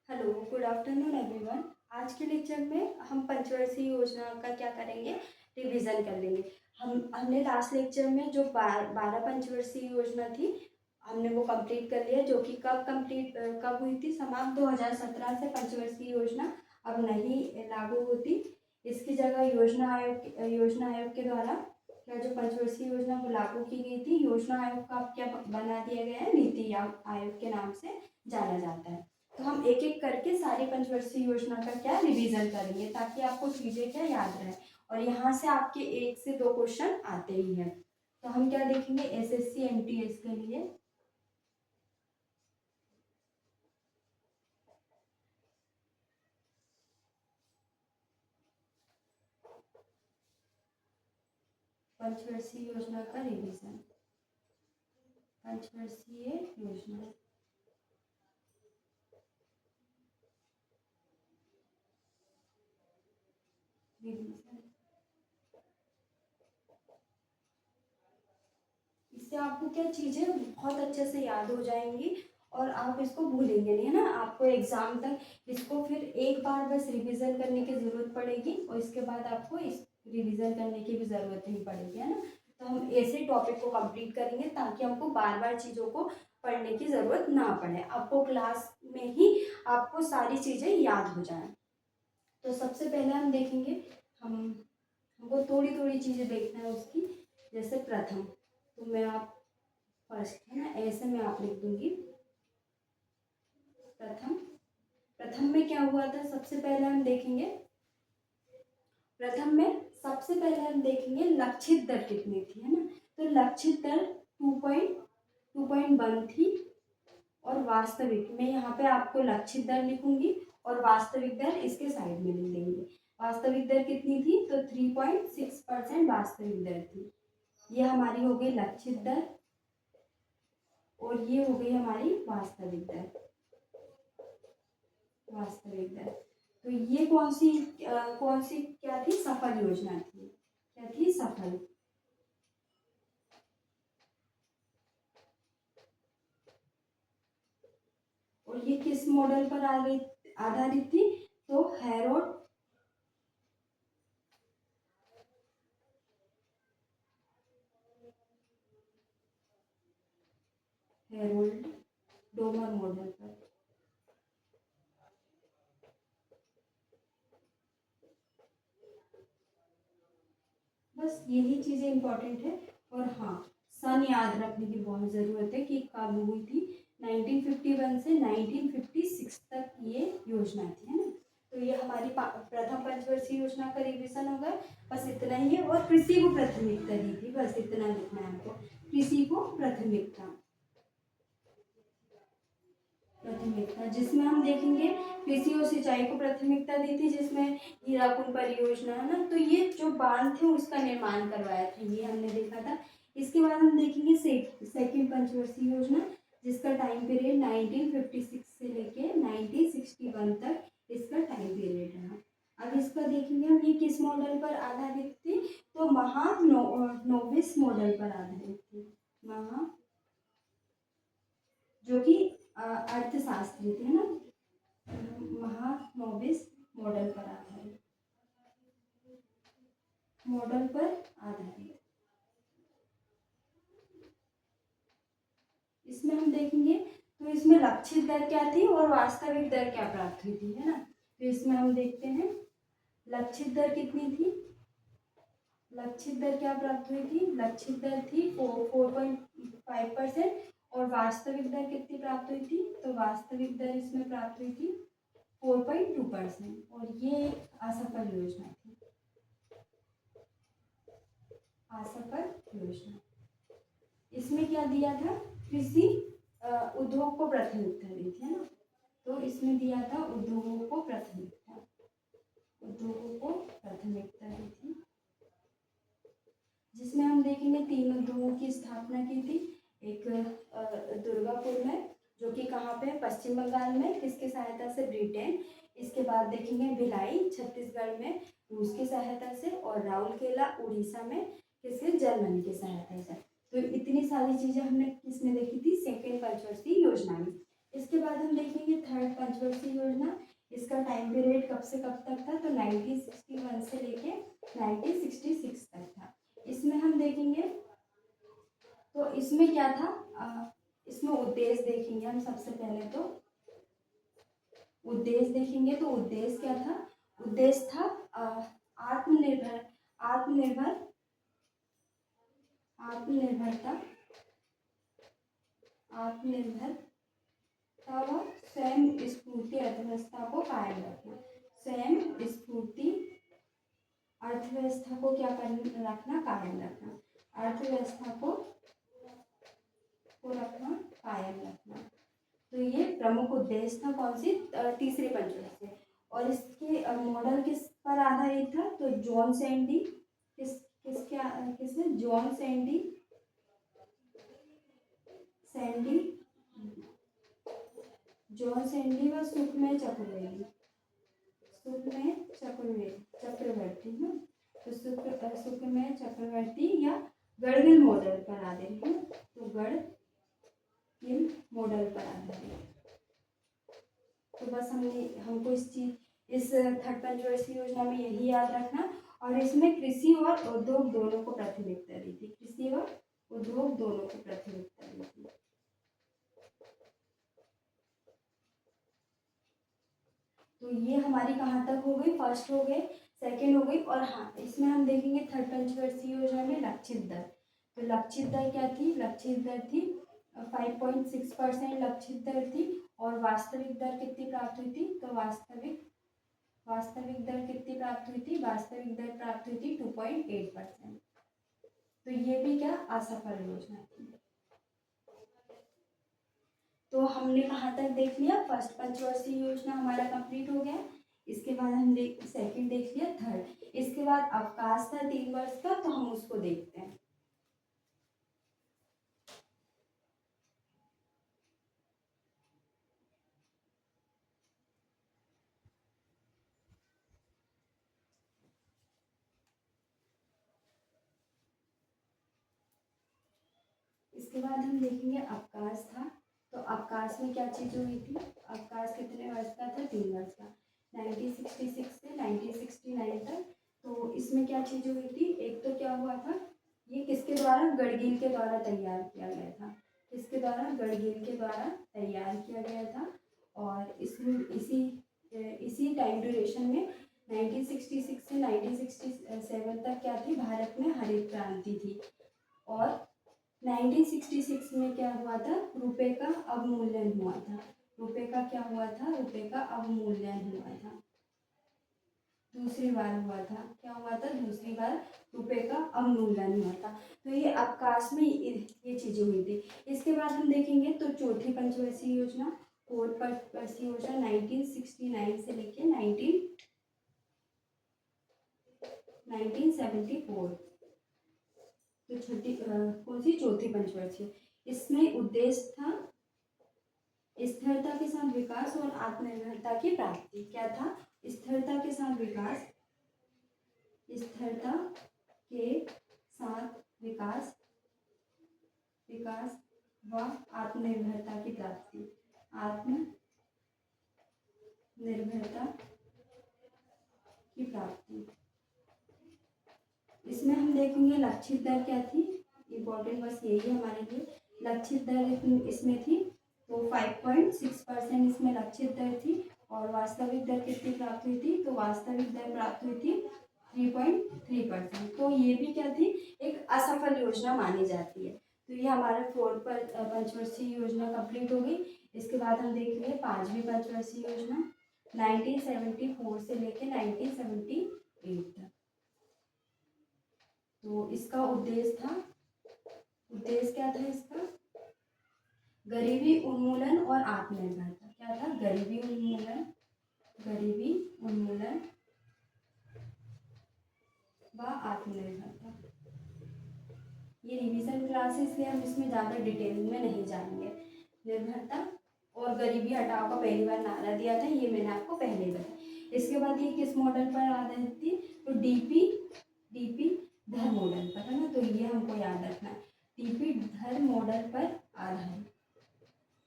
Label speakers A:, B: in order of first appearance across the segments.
A: Hello, good afternoon everyone. आज के lecture में हम पंचवर्षीय योजना का क्या करेंगे, रिवीजन कर लेंगे। हमने लास्ट लेक्चर में जो 12 पंचवर्षीय योजना थी हमने वो कंप्लीट कर लिया, जो कि कब हुई थी समाप्त 2017 से पंचवर्षीय योजना अब नहीं लागू होती। इसकी जगह योजना आयोग के द्वारा क्या जो पंचवर्षीय योजना वो लागू की गई थी। योजना आयोग का अब क्या बना दिया गया है, नीति आयोग के नाम से जाना जाता है। तो हम एक एक करके सारी पंचवर्षीय योजना का क्या रिवीजन करेंगे ताकि आपको चीज़ें क्या याद रहे, और यहाँ से आपके 1 से 2 क्वेश्चन आते ही हैं। तो हम क्या देखेंगे, एसएससी एमटीएस के लिए पंचवर्षीय योजना का रिवीजन। पंचवर्षीय योजना रिवीजन, इससे आपको क्या चीज़ें बहुत अच्छे से याद हो जाएंगी और आप इसको भूलेंगे नहीं, है ना। आपको एग्ज़ाम तक इसको फिर एक बार बस रिवीजन करने की ज़रूरत पड़ेगी और इसके बाद आपको इस रिवीजन करने की भी ज़रूरत नहीं पड़ेगी, है ना। तो हम ऐसे टॉपिक को कंप्लीट करेंगे ताकि हमको बार बार चीज़ों को पढ़ने की ज़रूरत ना पड़े, आपको क्लास में ही आपको सारी चीज़ें याद हो जाएं। तो सबसे पहले हम देखेंगे, हमको थोड़ी थोड़ी चीज़ें देखना है उसकी। जैसे प्रथम, तो मैं आप फर्स्ट, है ना, ऐसे में आप लिख दूंगी प्रथम। प्रथम में क्या हुआ था, सबसे पहले हम देखेंगे प्रथम में सबसे पहले हम देखेंगे लक्षित दर कितनी थी, है ना। तो लक्षित दर 2.1 थी और वास्तविक, मैं यहाँ पे आपको लक्षित दर लिखूंगी और वास्तविक दर इसके साइड में लिख देंगे। वास्तविक दर कितनी थी, तो 3.6% वास्तविक दर थी। ये हमारी हो गई लक्षित दर और ये हो गई हमारी वास्तविक दर। वास्तविक दर, तो ये कौन सी क्या थी, सफल योजना थी। क्या थी, सफल। और ये किस मॉडल पर आधारित थी, तो हैरोल्ड डोमर मॉडल पर। बस यही चीज़ें इंपॉर्टेंट है। और हाँ, सन याद रखने की बहुत ज़रूरत है कि कब हुई थी। 1951 से 1956 तक ये योजना थी, है ना। तो ये हमारी प्रथम पंचवर्षीय योजना का रिवीजन होगा। बस इतना ही है। और कृषि को प्राथमिकता दी थी, बस इतना लिखना है हमको, कृषि को प्राथमिकता। प्राथमिकता जिसमें हम देखेंगे कृषि और सिंचाई को प्राथमिकता दी थी, जिसमें हीराकुंड परियोजना, है ना। तो ये जो बांध थे उसका निर्माण करवाया था, ये हमने देखा था। इसके बाद हम देखेंगे सेकंड पंचवर्षीय योजना, जिसका टाइम पीरियड 1956 से लेके 1961 तक इसका टाइम पीरियड रहा। अब इसका देखेंगे हम, ये किस मॉडल पर आधारित थी, तो महानोबिस मॉडल पर आधारित थी। जो कि अर्थशास्त्री थे, ना। महानोबिस मॉडल पर आधारित। इसमें हम देखेंगे तो इसमें लक्षित दर क्या थी और वास्तविक दर क्या प्राप्त हुई थी, है ना। तो इसमें हम देखते हैं लक्षित दर कितनी थी। लक्षित दर क्या प्राप्त हुई थी, लक्षित दर थी 4.5%। और वास्तविक दर कितनी प्राप्त हुई थी, तो वास्तविक दर इसमें प्राप्त हुई थी 4.2%। और ये एक असफल योजना थी, असफल योजना। इसमें क्या दिया था, कृषि उद्योग को प्राथमिकता दी थी, है ना। तो इसमें दिया था उद्योगों को प्राथमिकता दी थी, जिसमें हम देखेंगे 3 उद्योगों की स्थापना की थी। एक दुर्गापुर में, जो कि कहाँ पे, पश्चिम बंगाल में, किसकी सहायता से, ब्रिटेन। इसके बाद देखेंगे भिलाई छत्तीसगढ़ में रूस की सहायता से, और राउरकेला उड़ीसा में किसके, जर्मनी की सहायता से। तो इतनी सारी चीज़ें हमने किसमें देखी थी, सेकेंड पंचवर्षीय योजना में। इसके बाद हम देखेंगे थर्ड पंचवर्षीय योजना। इसका टाइम पीरियड कब से कब तक था, तो 1961 से लेके 1966 तक था। इसमें हम देखेंगे तो इसमें क्या था, इसमें उद्देश्य देखेंगे हम सबसे पहले। तो उद्देश्य देखेंगे तो उद्देश्य क्या था, उद्देश्य था आत्मनिर्भर आत्मनिर्भर आत्मनिर्भरता आत्मनिर्भरता व स्वयं स्फूर्ति अर्थव्यवस्था को कायम रखना। स्वयं स्फूर्ति अर्थव्यवस्था को क्या करना, रखना, कायम रखना। अर्थव्यवस्था को रखना, कायम रखना। तो ये प्रमुख उद्देश्य था कौन सी, तीसरे पंचवर्षीय। और इसके मॉडल किस पर आधारित था, तो जॉन सैंडी किसने, जॉन सैंडी व सुखमय चक्रवर्ती है। तो सुखमय चक्रवर्ती या गढ़गिल मॉडल पर आधारित है। तो गढ़गिल मॉडल पर आधारित। तो बस हमको इस थर्ड पंचवर्षीय योजना में यही याद रखना। और इसमें कृषि और उद्योग दोनों को प्राथमिकता दी थी। कृषि और उद्योग दोनों को प्राथमिकता दी थी। तो ये हमारी कहाँ तक हो गई, फर्स्ट हो गए, सेकंड हो गई। और हाँ, इसमें हम देखेंगे थर्ड पंचवर्षीय योजना में लक्षित दर। तो लक्षित दर क्या थी, लक्षित दर थी 5.6% लक्षित दर थी। और वास्तविक दर कितनी प्राप्त हुई थी, तो वास्तविक दर कितनी प्राप्त हुई थी, वास्तविक दर प्राप्त हुई थी 2.8%। तो ये भी क्या, असफल योजना थी। तो हमने कहाँ तक देख लिया, फर्स्ट पंचवर्षीय योजना हमारा कंप्लीट हो गया। इसके बाद हम सेकंड देख लिया, थर्ड। इसके बाद अवकाश था 3 वर्ष का, तो हम उसको देखते हैं। इसके बाद हम देखेंगे अवकाश था। तो अवकाश में क्या चीज़ हुई थी, अवकाश कितने वर्ष का था, 3 वर्ष का, 1966 से 1969 तक। तो इसमें क्या चीज़ हुई थी, एक तो क्या हुआ था, ये किसके द्वारा, गढ़गिल के द्वारा तैयार किया गया था। किसके द्वारा, गढ़गिल के द्वारा तैयार किया गया था। और इसमें इसी टाइम ड्यूरेशन में 1966 से 1967 तक क्या थी, भारत में हरित क्रांति थी। और 1966 में क्या हुआ था, रुपए का अवमूल्यन हुआ था। रुपए का क्या हुआ था, रुपए का अवमूल्यन हुआ था। दूसरी बार हुआ था, क्या हुआ था, दूसरी बार रुपए का अवमूल्यन हुआ था। तो ये अवकाश में ये चीजें हुई थी। इसके बाद हम देखेंगे तो चौथी पंचवर्षीय योजना, फोर्थ पंचवर्षीय योजना 1969 से लेके 1974। तो कौन सी, चौथी पंचवर्षीय। इसमें उद्देश्य था स्थिरता के साथ विकास और आत्मनिर्भरता की प्राप्ति। क्या था, स्थिरता के साथ विकास, स्थिरता के साथ विकास व आत्मनिर्भरता की प्राप्ति, आत्मनिर्भरता की प्राप्ति। इसमें हम देखेंगे लक्षित दर क्या थी, इम्पोर्टेंट बस यही है हमारे लिए। लक्षित दर इसमें थी तो 5.6% इसमें लक्षित दर थी। और वास्तविक दर कितनी प्राप्त हुई थी, तो वास्तविक दर प्राप्त हुई थी 3.3%। तो ये भी क्या थी, एक असफल योजना मानी जाती है। तो ये हमारा फोर्थ पंचवर्षीय योजना कंप्लीट हो गई। इसके बाद हम देखेंगे पांचवी पंचवर्षीय योजना 1974 से लेके 1978 तक। तो इसका उद्देश्य क्या था इसका, गरीबी उन्मूलन और आत्मनिर्भरता। क्या था, गरीबी उन्मूलन व आत्मनिर्भरता। ये रिवीजन क्लास है, इसलिए हम इसमें ज़्यादा डिटेल में नहीं जाएंगे। निर्भरता और गरीबी हटाओ का पहली बार नारा दिया था, ये मैंने आपको पहले ही बताया। इसके बाद ये किस मॉडल पर आधारित थी, तो डीपी धर मॉडल पर, है ना। तो ये हमको याद रखना है, डीपी धर मॉडल पर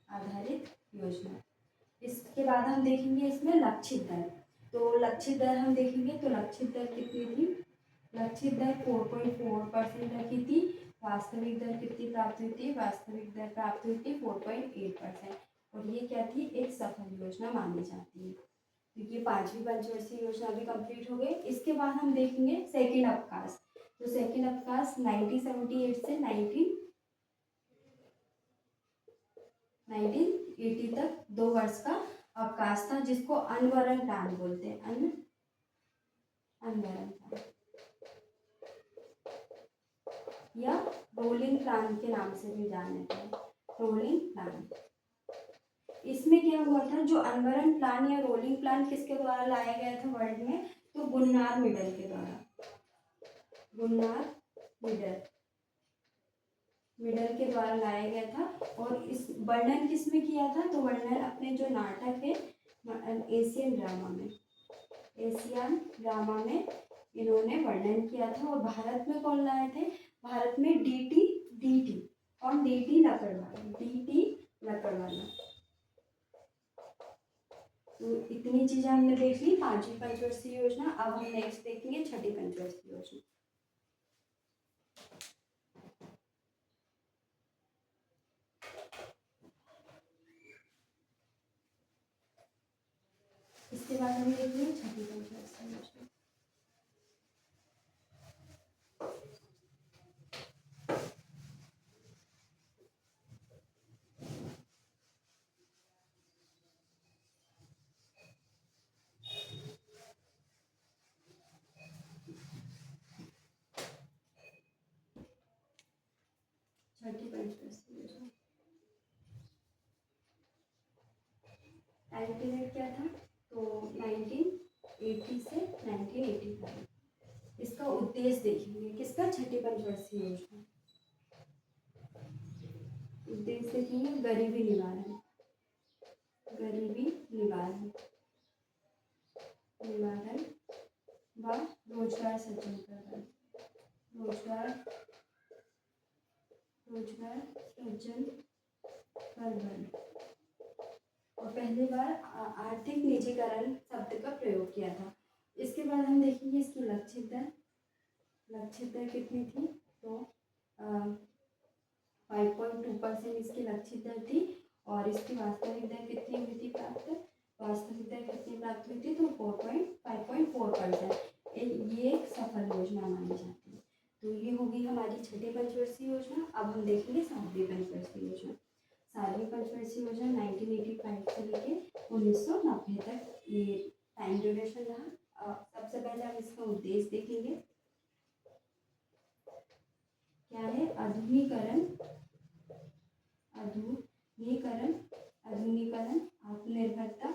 A: आधारित योजना। इसके बाद हम देखेंगे इसमें लक्षित दर। तो लक्षित दर हम देखेंगे तो लक्षित दर कितनी थी, लक्षित दर 4.4% रखी थी। वास्तविक दर कितनी प्राप्त हुई थी, वास्तविक दर प्राप्त हुई थी 4.8%। और ये क्या थी, एक सफल योजना मानी जाती है। तो ये 5वीं पंचवर्षीय योजना भी कंप्लीट हो गई। इसके बाद हम देखेंगे सेकंड अवकाश। तो सेकंड अवकाश 1978 से 1980 तक 2 वर्ष का अवकाश था, जिसको अनवरन प्लान बोलते हैं। अनवरन प्लान या रोलिंग प्लान के नाम से भी जाने हैं, रोलिंग प्लान। इसमें क्या हुआ था, जो अनवरन प्लान या रोलिंग प्लान किसके द्वारा लाया गया था वर्ल्ड में, तो गुन्नार मिडल के द्वारा। गुन्नार मिडल के द्वारा लाया गया था। और इस वर्णन किसमें किया था, तो वर्णन अपने जो नाटक है एशियन ड्रामा में इन्होंने वर्णन किया था। और भारत में कौन लाए थे, भारत में डीटी और डीटी लकड़वाला। तो इतनी चीजें हमने देख ली 5वीं पंचवर्षीय योजना। अब हम नेक्स्ट देखेंगे 6ठी पंचवर्षीय योजना। इसके बाद हम देखेंगे 6ठी पंचवर्षीय योजना। छठी पंचवर्षीय योजना टाइम पीरियड क्या था, तो 1980 से 1985। इसका उद्देश्य देखेंगे किसका, छठी पंचवर्षीय योजना। उद्देश्य देखेंगे गरीबी निवारण व रोजगार सृजन करना। रोजगार सृजन करना। और पहली बार आर्थिक निजीकरण शब्द का प्रयोग किया था। इसके बाद हम देखेंगे इसकी लक्षित दर कितनी थी, तो 5.2% इसकी लक्षित दर थी। और इसकी वास्तविक दर कितनी हुई थी प्राप्त, वास्तविक दर कितनी प्राप्त हुई थी, तो 5.4%। ये एक सफल योजना मानी जाती है। तो ये होगी हमारी छठी पंचवर्षीय योजना। अब हम देखेंगे 7वीं पंचवर्षीय योजना। 7वीं पंचवर्षीय योजना 1985 से लेके 1990 तक ये टाइम ड्यूरेशन रहा। सबसे पहले हम इसका उद्देश्य देखेंगे क्या है, आधुनिकीकरण, आत्मनिर्भरता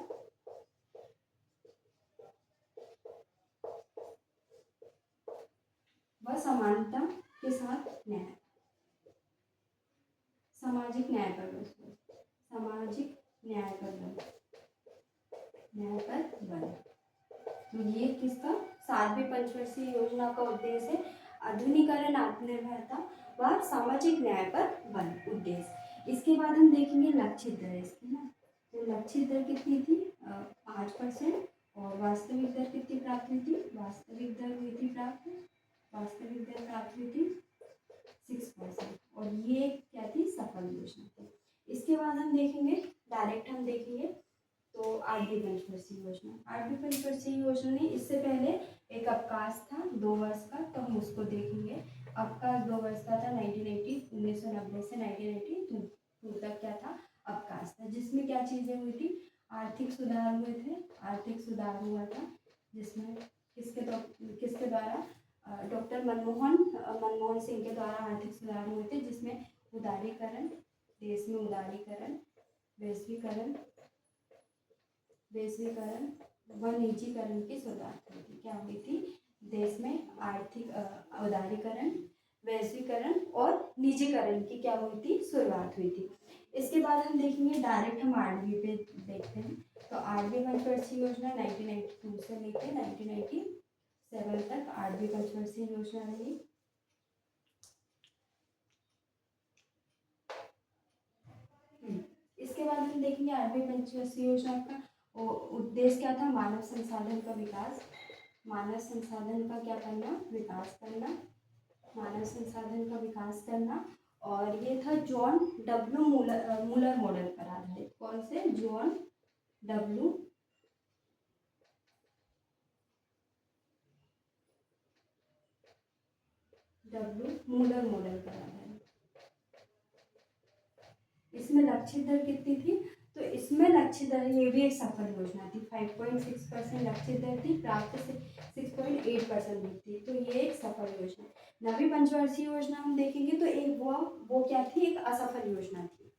A: व समानता के साथ न्याय, सामाजिक न्याय पर बल। तो ये किसका, 7वीं पंचवर्षीय योजना का उद्देश्य है आधुनिकीकरण, आत्मनिर्भरता व सामाजिक न्याय पर बल उद्देश्य। इसके बाद हम देखेंगे लक्षित दर इसकी ना। तो लक्षित दर कितनी थी, 5%। और वास्तविक दर कितनी प्राप्त हुई थी, वास्तविक दर प्राप्त हुई थी 6%। और ये क्या थी, सफल योजना थी। इसके बाद हम देखेंगे तो 8वीं पंचवर्षीय योजना। 8वीं पंचवर्षीय योजना ने इससे पहले एक अवकाश था 2 वर्ष का, तो हम उसको देखेंगे। अवकाश 2 वर्ष का था, 1990 से 1982 तक क्या था, अवकाश था। जिसमें क्या चीजें हुई थी, आर्थिक सुधार हुआ था। जिसमें किसके द्वारा, डॉक्टर मनमोहन सिंह के द्वारा आर्थिक सुधार हुए थे। जिसमें उदारीकरण, देश में उदारीकरण, वैश्वीकरण व निजीकरण की शुरुआत हुई थी। क्या हुई थी, देश में आर्थिक उदारीकरण, वैश्वीकरण और निजीकरण की क्या हुई थी, शुरुआत हुई थी। इसके बाद हम देखेंगे डायरेक्ट हम 8वीं पे देखते हैं। तो 8वीं पंचवर्षीय योजना 1992 से लेकर 1997 तक 8वीं पंचवर्षीय योजना रही। इसके बाद हम देखेंगे 8वीं पंचवर्षीय योजना का उद्देश्य क्या था, मानव संसाधन का विकास। मानव संसाधन का क्या करना, विकास करना, मानव संसाधन का विकास करना। और ये था जॉन डब्ल्यू मूलर मॉडल पर आधारित। कौन से, जॉन डब्ल्यू मूलर मॉडल पर आधारित। इसमें लक्षित दर कितनी थी, तो इसमें लक्षित दर, ये भी एक सफल योजना थी। 5.6% लक्षित दर थी, प्राप्त 6.8% थी, तो ये एक सफल योजना। नवी पंचवर्षीय योजना हम देखेंगे तो एक वो क्या थी, एक असफल योजना थी।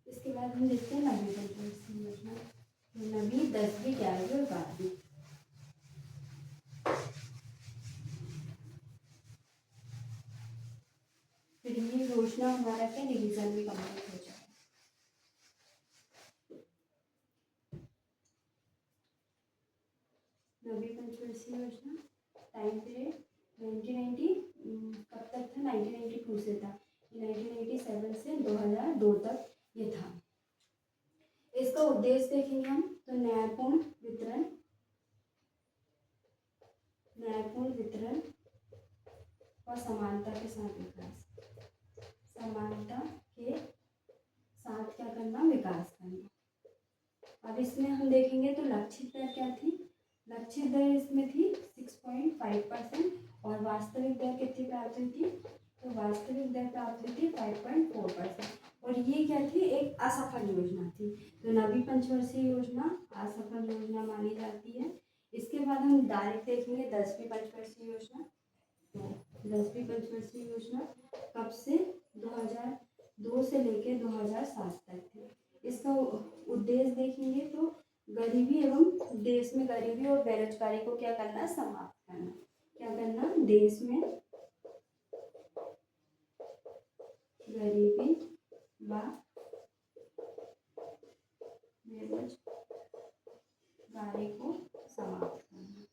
A: इसके बाद हम देखते हैं नवी पंचवर्षीय योजना। नवी 10वीं 11वीं और 12वीं। फिर ये योजना हमारा क्या, रिवीजन भी कंप्लीट हो जाए। नवी पंचवर्षीय योजना टाइम पीरियड 1990 कब तक था, 1992 से था, 1987 से 2002 तक ये था। इसका उद्देश्य देखेंगे हम तो न्यायपूर्ण वितरण और समानता के साथ विकास। समानता के साथ क्या करना, विकास करना। अब इसमें हम देखेंगे तो लक्षित दर क्या थी, लक्षित दर इसमें थी 6.5% और वास्तविक दर कितनी प्राप्त हुई थी, तो वास्तविक दर प्राप्त हुई थी 5.4%। और ये क्या थी, एक असफल योजना थी। तो नवी पंचवर्षीय योजना असफल योजना मानी जाती है। इसके बाद हम डायरेक्ट देखेंगे 10वीं पंचवर्षीय योजना। तो 10वीं पंचवर्षीय योजना कब से, 2002 से लेकर 2007 तक थी। इसका उद्देश्य देखेंगे तो गरीबी एवं देश में गरीबी और बेरोजगारी को क्या करना, समाप्त करना। क्या करना, देश में गरीबी व बेरोजगारी को समाप्त करना।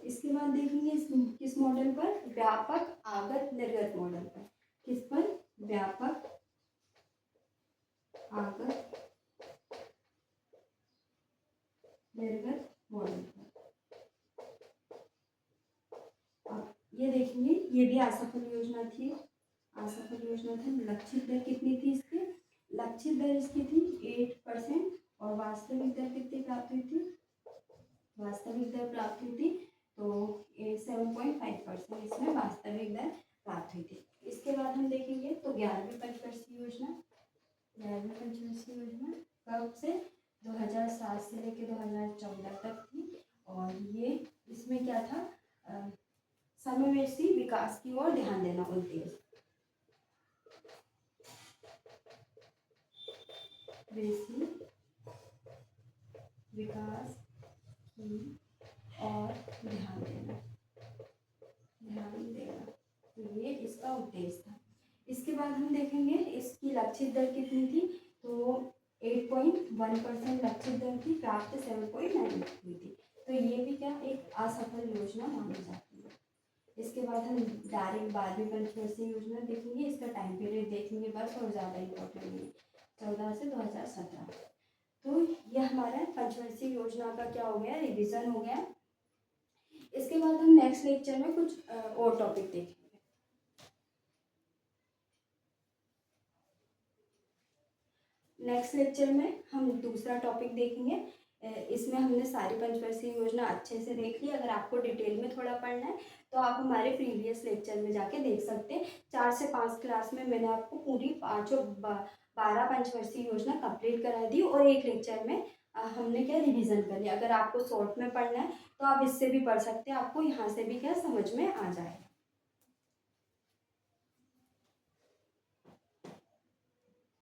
A: इसके बाद देखेंगे किस मॉडल पर, व्यापक आगत निर्गत मॉडल पर। किस पर, व्यापक आगत निर्गत मॉडल पर। अब ये देखेंगे, ये भी असफल योजना थी। असफल योजना थी। लक्षित दर कितनी थी इसकी, लक्षित दर इसकी थी 8% और वास्तविक दर कितनी प्राप्त हुई थी, वास्तविक दर प्राप्त हुई थी तो 7.5% इसमें वास्तविक दर प्राप्त हुई थी। इसके बाद हम देखेंगे तो 11वीं पंचवर्षीय योजना। 11वीं पंचवर्षीय योजना कब से, 2007 से लेकर 2014 तक थी। और ये इसमें क्या था, समावेशी विकास की ओर ध्यान देना उद्देश्य। बेसी विकास की और ध्यान देना, तो ये इसका उद्देश्य था। इसके बाद हम देखेंगे इसकी लक्षित दर कितनी थी, तो 8.1% लक्षित दर थी, प्राप्त 7.9 हुई थी। तो ये भी क्या, एक असफल योजना मानी जाती है। इसके बाद हम डायरेक्ट 12वीं पंचवर्षीय योजना देखेंगे। इसका टाइम पीरियड देखेंगे बस, और ज़्यादा इम्पोर्टेंट नहीं है, 14 से 2017। तो यह हमारा पंचवर्षीय योजना का क्या हो गया, रिवीजन हो गया। इसके बाद हम नेक्स्ट लेक्चर में कुछ और टॉपिक देखेंगे। नेक्स्ट लेक्चर में हम दूसरा टॉपिक देखेंगे। इसमें हमने सारी पंचवर्षीय योजना अच्छे से देख ली। अगर आपको डिटेल में थोड़ा पढ़ना है तो आप हमारे प्रीवियस लेक्चर में जाके देख सकते हैं। 4 से 5 क्लास में मैंने आपको पूरी 12 पंचवर्षीय योजना कंप्लीट करा दी, और एक लेक्चर में हमने क्या, रिवीजन कर लिया। अगर आपको शॉर्ट में पढ़ना है तो आप इससे भी पढ़ सकते हैं, आपको यहाँ से भी क्या समझ में आ जाएगा।